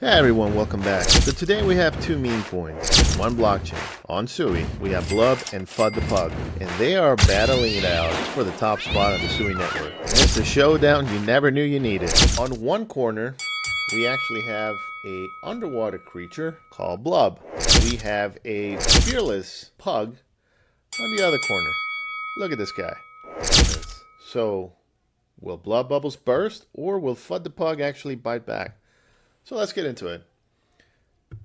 Hey everyone, welcome back. So today we have two meme coins, one blockchain. On Sui, we have Blub and Fud the Pug, and they are battling it out for the top spot on the Sui network. And it's a showdown you never knew you needed. On one corner, we actually have a underwater creature called Blub. We have a fearless pug on the other corner. Look at this guy. So, will Blub Bubbles burst, or will Fud the Pug actually bite back? So let's get into it.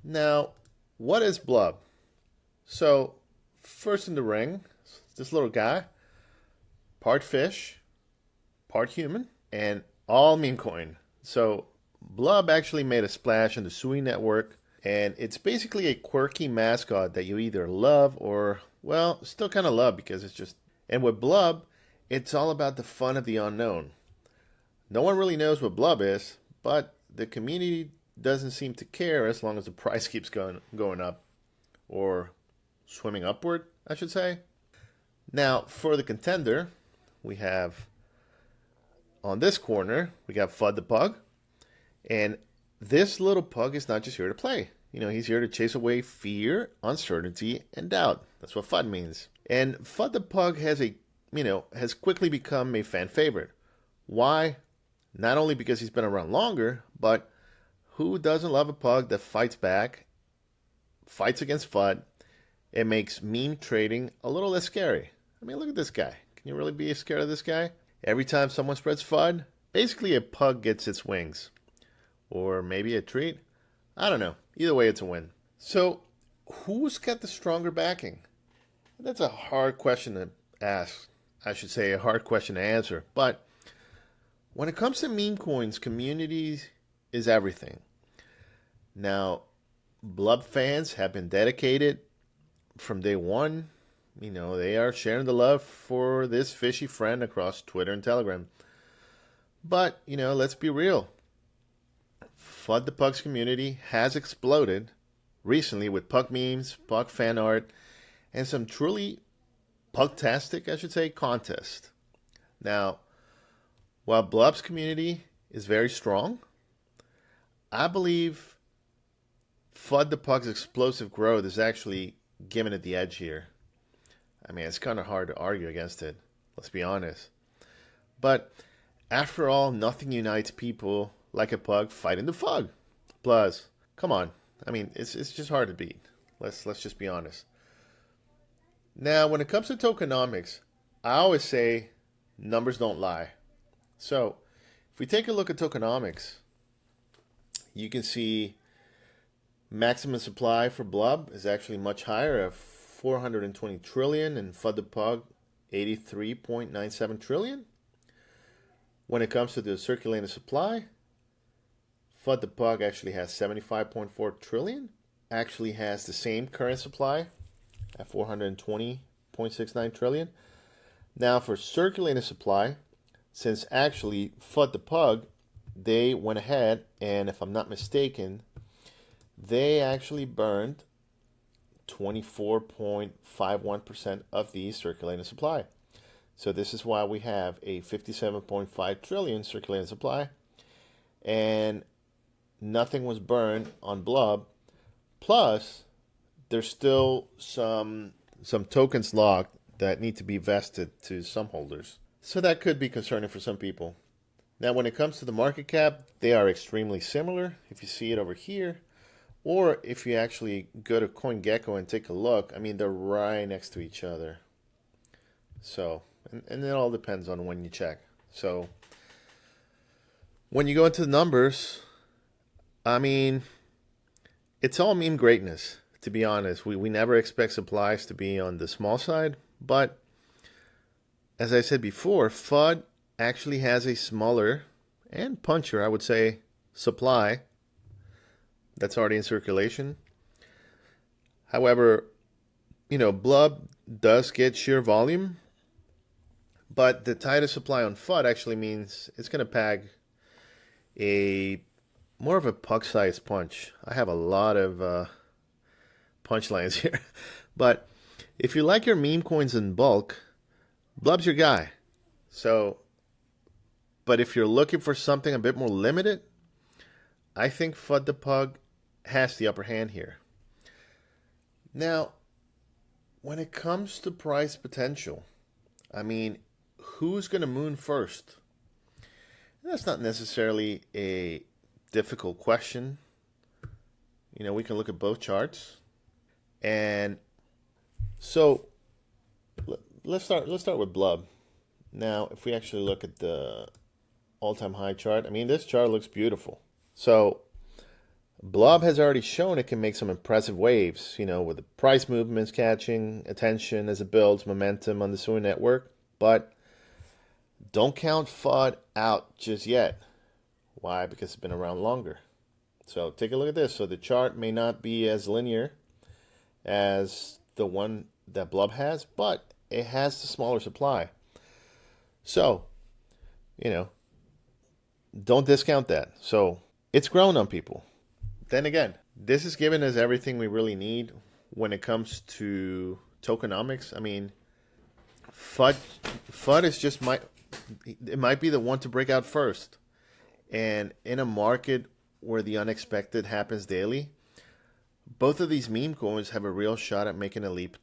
Now, what is Blub? So, first in the ring, this little guy, part fish, part human, and all meme coin. So, Blub actually made a splash on the Sui network, and it's basically a quirky mascot that you either love or, well, still kind of love because it's just... And with Blub, it's all about the fun of the unknown. No one really knows what Blub is, but the community doesn't seem to care as long as the price keeps going up, or swimming upward, I should say. Now, for the contender, we have on this corner, we got Fud the Pug. And this little pug is not just here to play. You know, he's here to chase away fear, uncertainty, and doubt. That's what Fud means. And Fud the Pug has quickly become a fan favorite. Why? Not only because he's been around longer, but who doesn't love a pug that fights back, fights against Fud? It makes meme trading a little less scary. I mean, look at this guy. Can you really be scared of this guy? Every time someone spreads Fud, basically a pug gets its wings. Or maybe a treat. I don't know. Either way, it's a win. So, who's got the stronger backing? That's a hard question to ask. I should say a hard question to answer. But when it comes to meme coins, community is everything. Now, Blub fans have been dedicated from day one. You know, they are sharing the love for this fishy friend across Twitter and Telegram. But, you know, let's be real. Fud the Pug's community has exploded recently with pug memes, pug fan art, and some truly pugtastic, I should say, contests. Now, while Blub's community is very strong, I believe Fud the Pug's explosive growth is actually giving it the edge here. I mean, it's kind of hard to argue against it, let's be honest. But after all, nothing unites people like a pug fighting the Fug. Plus, come on. I mean, it's just hard to beat. Let's just be honest. Now, when it comes to tokenomics, I always say numbers don't lie. So, if we take a look at tokenomics, you can see maximum supply for Blub is actually much higher at 420 trillion and Fud the Pug 83.97 trillion. When it comes to the circulating supply, Fud the Pug actually has 75.4 trillion, actually has the same current supply at 420.69 trillion. Now for circulating supply, since actually Fud the Pug, they went ahead and, if I'm not mistaken, they actually burned 24.51% of the circulating supply. So this is why we have a 57.5 trillion circulating supply, and nothing was burned on Blub. Plus, there's still some tokens locked that need to be vested to some holders. So that could be concerning for some people. Now, when it comes to the market cap, they are extremely similar. If you see it over here, or if you actually go to CoinGecko and take a look, I mean, they're right next to each other. So, and it all depends on when you check. So, when you go into the numbers, I mean, it's all meme greatness, to be honest. We never expect supplies to be on the small side, but as I said before, Fud actually has a smaller and puncher, I would say, supply that's already in circulation. However, you know, Blub does get sheer volume, but the tighter supply on Fud actually means it's going to pack a more of a pug-sized punch. I have a lot of punchlines here. But if you like your meme coins in bulk, Blub's your guy. So, but if you're looking for something a bit more limited, I think Fud the Pug has the upper hand here. Now, when it comes to price potential, I mean, who's going to moon first? That's not necessarily a difficult question. You know, we can look at both charts. And so let's start with Blub. Now, if we actually look at the all-time high chart, I mean, this chart looks beautiful. So Blub has already shown it can make some impressive waves, you know, with the price movements catching attention as it builds momentum on the Sui network. But don't count FUD out just yet. Why? Because it's been around longer. So take a look at this. So the chart may not be as linear as the one that Blub has, but it has the smaller supply. So, you know, don't discount that. So it's grown on people. Then again, this is giving us everything we really need when it comes to tokenomics. I mean, FUD is just it might be the one to break out first. And in a market where the unexpected happens daily, both of these meme coins have a real shot at making a leap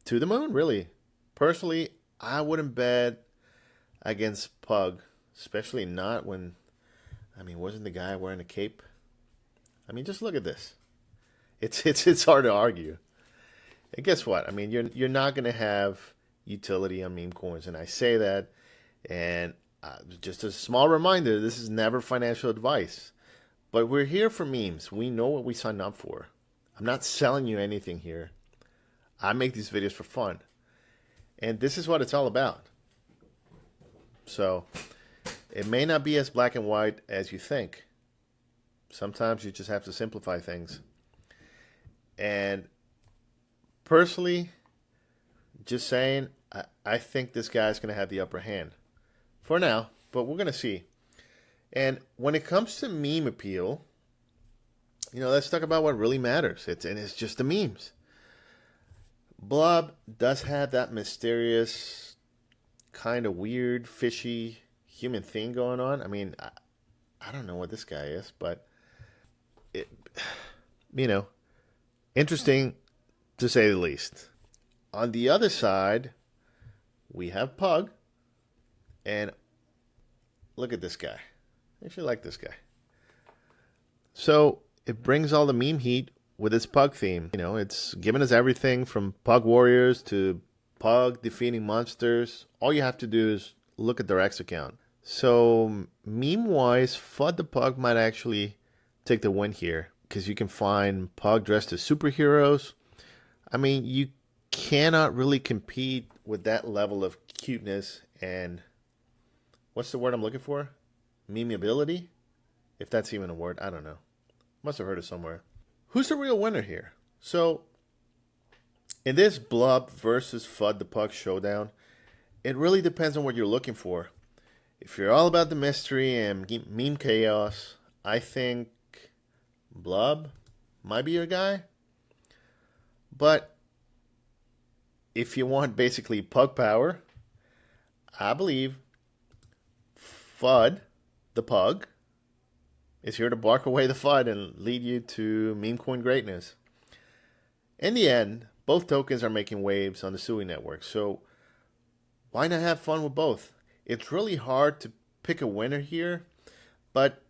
to the moon, really. Personally, I wouldn't bet against Pug, especially not when, I mean, wasn't the guy wearing a cape? I mean, just look at this. It's hard to argue. And guess what? I mean, you're not going to have utility on meme coins, and I say that, and just a small reminder, this is never financial advice. But we're here for memes. We know what we signed up for. I'm not selling you anything here. I make these videos for fun. And this is what it's all about. So it may not be as black and white as you think. Sometimes you just have to simplify things. And personally, just saying, I think this guy's going to have the upper hand. For now, but we're going to see. And when it comes to meme appeal, you know, let's talk about what really matters. It's just the memes. Blub does have that mysterious, kind of weird, fishy human thing going on. I mean, I don't know what this guy is, but it, you know, interesting to say the least. On the other side, we have Pug, and look at this guy. I actually like this guy. So it brings all the meme heat with its Pug theme. You know, it's given us everything from Pug Warriors to Pug defeating monsters. All you have to do is look at their X account. So meme-wise, FUD the Pug might actually take the win here because you can find Pug dressed as superheroes. I mean, you cannot really compete with that level of cuteness and what's the word I'm looking for? Memeability? If that's even a word, I don't know. Must have heard it somewhere. Who's the real winner here? So, in this Blub versus FUD the Pug showdown, it really depends on what you're looking for. If you're all about the mystery and meme chaos, I think Blub might be your guy. But if you want basically Pug power, I believe FUD the Pug is here to bark away the FUD and lead you to meme coin greatness. In the end, both tokens are making waves on the Sui network, so why not have fun with both? It's really hard to pick a winner here, but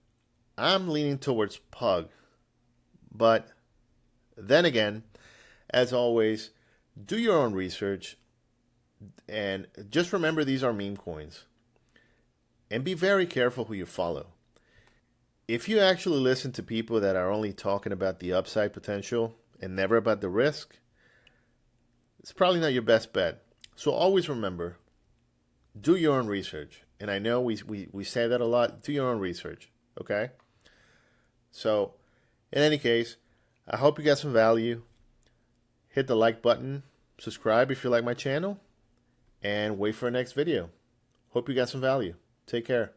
I'm leaning towards Pug. But then again, as always, do your own research and just remember these are meme coins. And be very careful who you follow. If you actually listen to people that are only talking about the upside potential and never about the risk, it's probably not your best bet. So always remember, do your own research. And I know we say that a lot. Do your own research, okay? So, in any case, I hope you got some value. Hit the like button, subscribe if you like my channel, and wait for our next video. Hope you got some value. Take care.